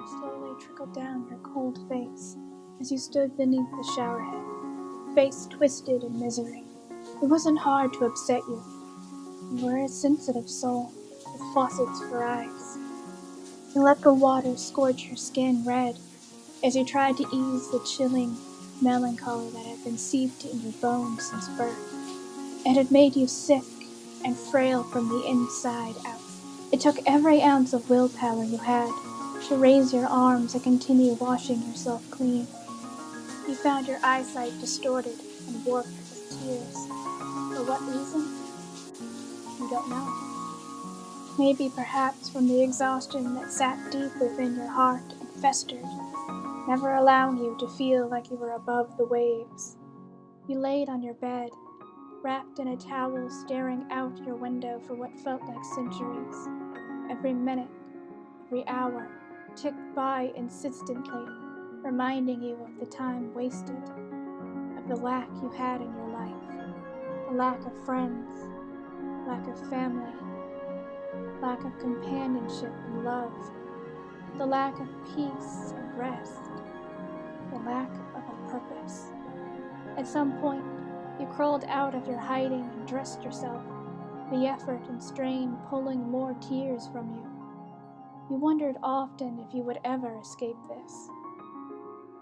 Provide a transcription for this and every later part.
water slowly trickled down your cold face as you stood beneath the showerhead, face twisted in misery. It wasn't hard to upset you. You were a sensitive soul with faucets for eyes. You let the water scorch your skin red as you tried to ease the chilling melancholy that had been seeped in your bones since birth. It had made you sick and frail from the inside out. It took every ounce of willpower you had to raise your arms and continue washing yourself clean. You found your eyesight distorted and warped with tears. For what reason? You don't know. Maybe perhaps from the exhaustion that sat deep within your heart and festered, never allowing you to feel like you were above the waves. You laid on your bed, wrapped in a towel, staring out your window for what felt like centuries. Every minute, every hour, ticked by insistently, reminding you of the time wasted, of the lack you had in your life, the lack of friends, lack of family, lack of companionship and love, the lack of peace and rest, the lack of a purpose. At some point, you crawled out of your hiding and dressed yourself, the effort and strain pulling more tears from you. You wondered often if you would ever escape this.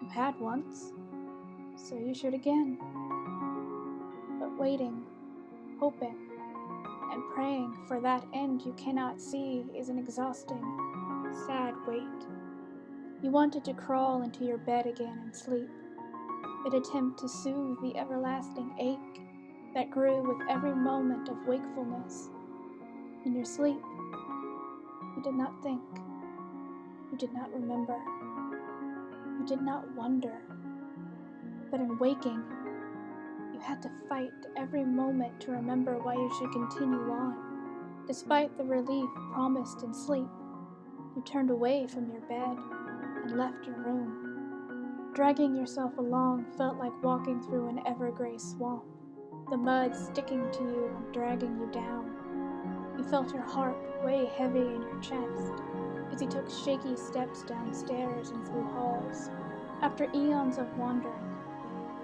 You had once, so you should again. But waiting, hoping, and praying for that end you cannot see is an exhausting, sad wait. You wanted to crawl into your bed again and sleep, an attempt to soothe the everlasting ache that grew with every moment of wakefulness. In your sleep, you did not think, you did not remember, you did not wonder. But in waking, you had to fight every moment to remember why you should continue on. Despite the relief promised in sleep, you turned away from your bed and left your room. Dragging yourself along felt like walking through an evergrey swamp, the mud sticking to you and dragging you down. You felt your heart weigh heavy in your chest as you took shaky steps downstairs and through halls. After eons of wandering,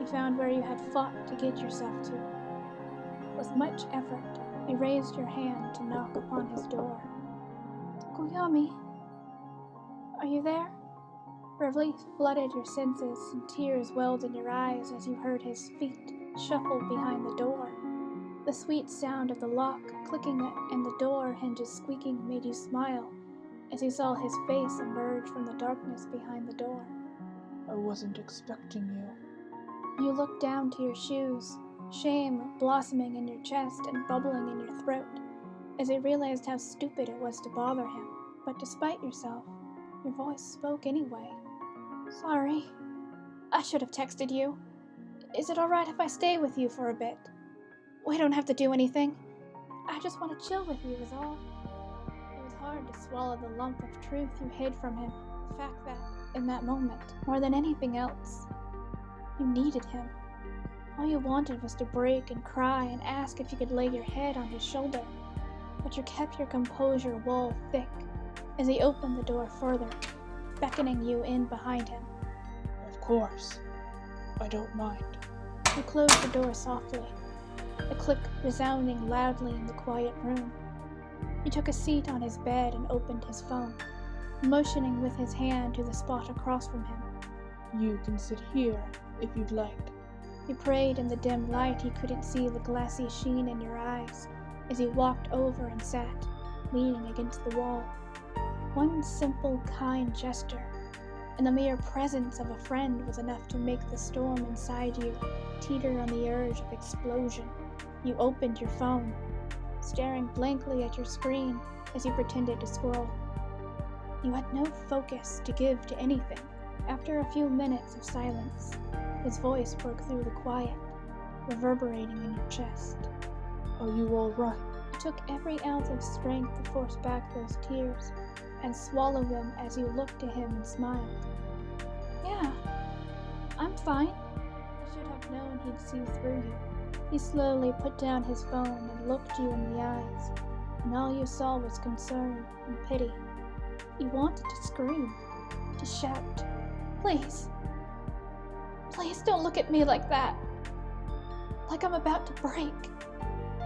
you found where you had fought to get yourself to. With much effort, you raised your hand to knock upon his door. "Tokoyami, are you there?" Relief flooded your senses and tears welled in your eyes as you heard his feet shuffle behind the door. The sweet sound of the lock clicking and the door hinges squeaking made you smile as you saw his face emerge from the darkness behind the door. "I wasn't expecting you." You looked down to your shoes, shame blossoming in your chest and bubbling in your throat, as you realized how stupid it was to bother him. But despite yourself, your voice spoke anyway. "Sorry, I should have texted you. Is it alright if I stay with you for a bit? We don't have to do anything. I just want to chill with you is all." It was hard to swallow the lump of truth you hid from him, the fact that, in that moment, more than anything else, you needed him. All you wanted was to break and cry and ask if you could lay your head on his shoulder, but you kept your composure wall thick as he opened the door further, beckoning you in behind him. "Of course. I don't mind." You closed the door softly, a click resounding loudly in the quiet room. He took a seat on his bed and opened his phone, motioning with his hand to the spot across from him. "You can sit here if you'd like." He prayed in the dim light he couldn't see the glassy sheen in your eyes as he walked over and sat, leaning against the wall. One simple, kind gesture, and the mere presence of a friend was enough to make the storm inside you teeter on the urge of explosion. You opened your phone, staring blankly at your screen as you pretended to scroll. You had no focus to give to anything. After a few minutes of silence, his voice broke through the quiet, reverberating in your chest. "Are you all right?" It took every ounce of strength to force back those tears and swallow them as you looked to him and smiled. "Yeah, I'm fine." You should have known he'd see through you. He slowly put down his phone and looked you in the eyes, and all you saw was concern and pity. You wanted to scream. to shout, "Please, please don't look at me like that. Like I'm about to break.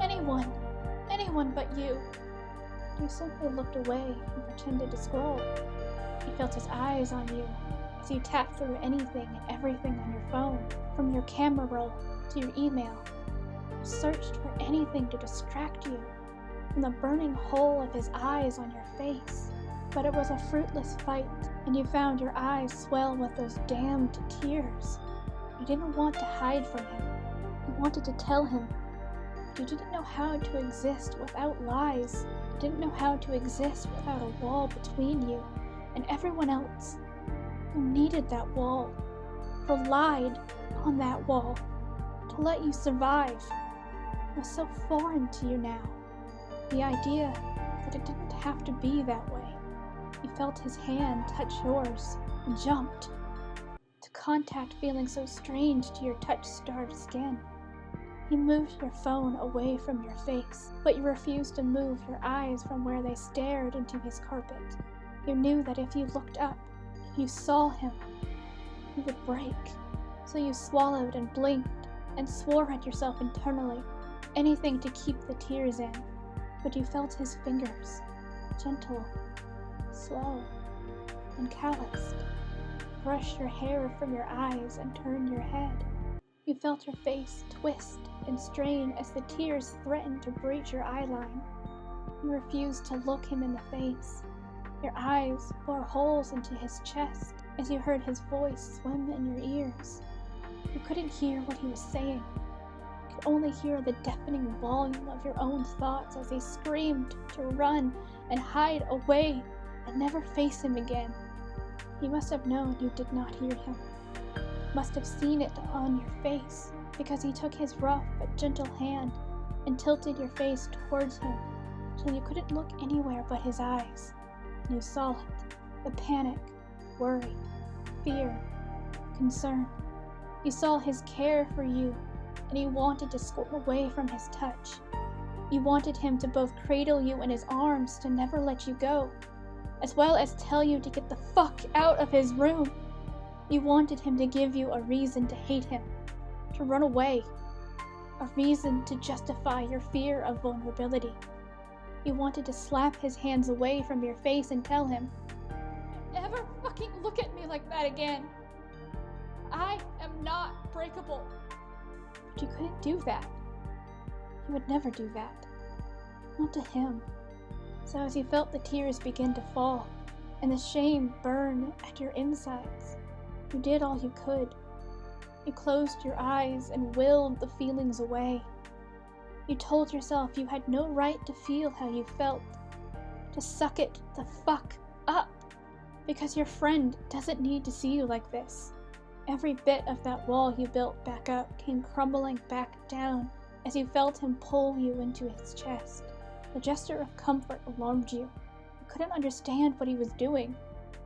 Anyone but you." You simply looked away and pretended to scroll. You felt his eyes on you as you tapped through anything and everything on your phone, from your camera roll to your email. You searched for anything to distract you from the burning hole of his eyes on your face. But it was a fruitless fight, and you found your eyes swell with those damned tears. You didn't want to hide from him. You wanted to tell him, but you didn't know how to exist without lies. You didn't know how to exist without a wall between you and everyone else who needed that wall, relied on that wall to let you survive. It was so foreign to you now, the idea that it didn't have to be that way. You felt his hand touch yours and jumped, to contact feeling so strange to your touch-starved skin. He moved your phone away from your face, but you refused to move your eyes from where they stared into his carpet. You knew that if you looked up, you saw him, you would break. So you swallowed and blinked and swore at yourself internally, anything to keep the tears in. But you felt his fingers, gentle, slow, and calloused, brush your hair from your eyes and turn your head. You felt your face twist and strain as the tears threatened to breach your eyeline. You refused to look him in the face. Your eyes bore holes into his chest as you heard his voice swim in your ears. You couldn't hear what he was saying. You could only hear the deafening volume of your own thoughts as he screamed to run and hide away and never face him again. He must have known you did not hear him. Must have seen it on your face, because he took his rough but gentle hand and tilted your face towards him till you couldn't look anywhere but his eyes. And you saw it, the panic, worry, fear, concern. You saw his care for you, and you wanted to squirm away from his touch. You wanted him to both cradle you in his arms to never let you go, as well as tell you to get the fuck out of his room. You wanted him to give you a reason to hate him, to run away, a reason to justify your fear of vulnerability. You wanted to slap his hands away from your face and tell him, "Never fucking look at me like that again. I am not breakable." But you couldn't do that. You would never do that. Not to him. So as you felt the tears begin to fall, and the shame burn at your insides, you did all you could. You closed your eyes and willed the feelings away. You told yourself you had no right to feel how you felt, to suck it the fuck up, because your friend doesn't need to see you like this. Every bit of that wall you built back up came crumbling back down as you felt him pull you into his chest. The gesture of comfort alarmed you. You couldn't understand what he was doing,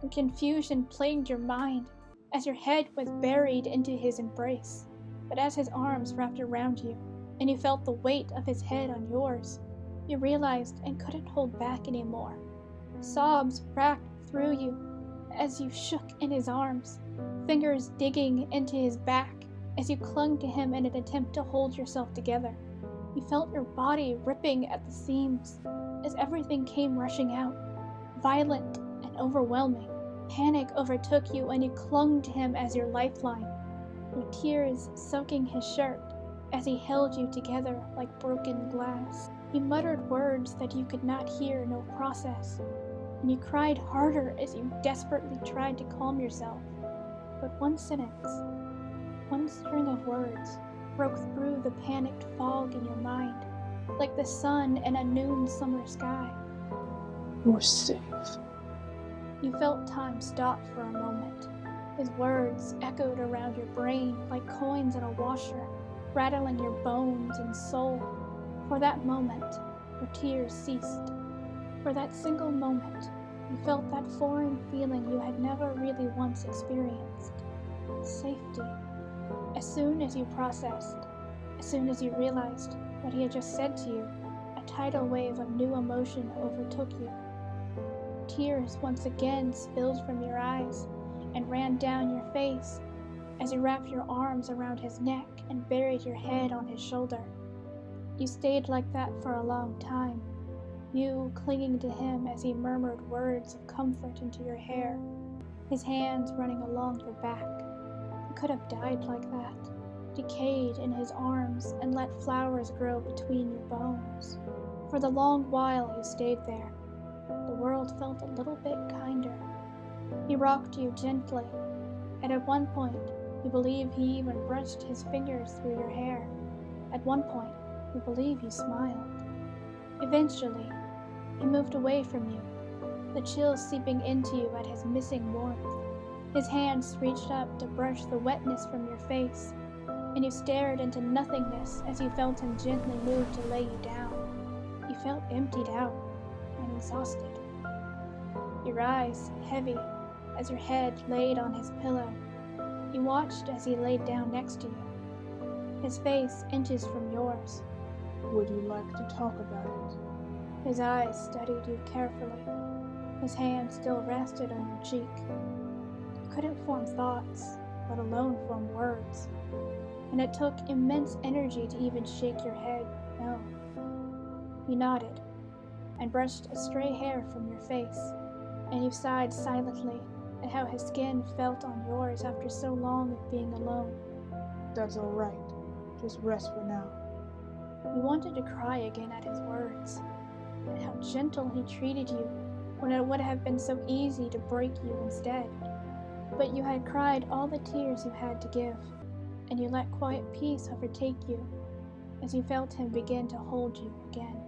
and confusion plagued your mind as your head was buried into his embrace. But as his arms wrapped around you, and you felt the weight of his head on yours, you realized and couldn't hold back anymore. Sobs racked through you as you shook in his arms, fingers digging into his back as you clung to him in an attempt to hold yourself together. You felt your body ripping at the seams as everything came rushing out, violent and overwhelming. Panic overtook you and you clung to him as your lifeline, your tears soaking his shirt as he held you together like broken glass. You muttered words that you could not hear nor process, and you cried harder as you desperately tried to calm yourself. But one sentence, one string of words, broke through the panicked fog in your mind, like the sun in a noon summer sky. "You're safe." You felt time stop for a moment. His words echoed around your brain like coins in a washer, rattling your bones and soul. For that moment, your tears ceased. For that single moment, you felt that foreign feeling you had never really once experienced. Safety. As soon as you processed, as soon as you realized what he had just said to you, a tidal wave of new emotion overtook you. Tears once again spilled from your eyes and ran down your face as you wrapped your arms around his neck and buried your head on his shoulder. You stayed like that for a long time, you clinging to him as he murmured words of comfort into your hair, his hands running along your back. You could have died like that, decayed in his arms and let flowers grow between your bones. For the long while you stayed there, the world felt a little bit kinder. He rocked you gently, and at one point, you believe he even brushed his fingers through your hair. At one point, you believe he smiled. Eventually, he moved away from you, the chill seeping into you at his missing warmth. His hands reached up to brush the wetness from your face, and you stared into nothingness as you felt him gently move to lay you down. You felt emptied out and exhausted. Your eyes heavy as your head laid on his pillow. You watched as he laid down next to you, his face inches from yours. Would you like to talk about it? His eyes studied you carefully. His hand still rested on your cheek. You couldn't form thoughts, let alone form words. And it took immense energy to even shake your head no. You nodded and brushed a stray hair from your face, and you sighed silently at how his skin felt on yours after so long of being alone. That's all right. Just rest for now. You wanted to cry again at his words, at how gentle he treated you when it would have been so easy to break you instead. But you had cried all the tears you had to give, and you let quiet peace overtake you as you felt him begin to hold you again.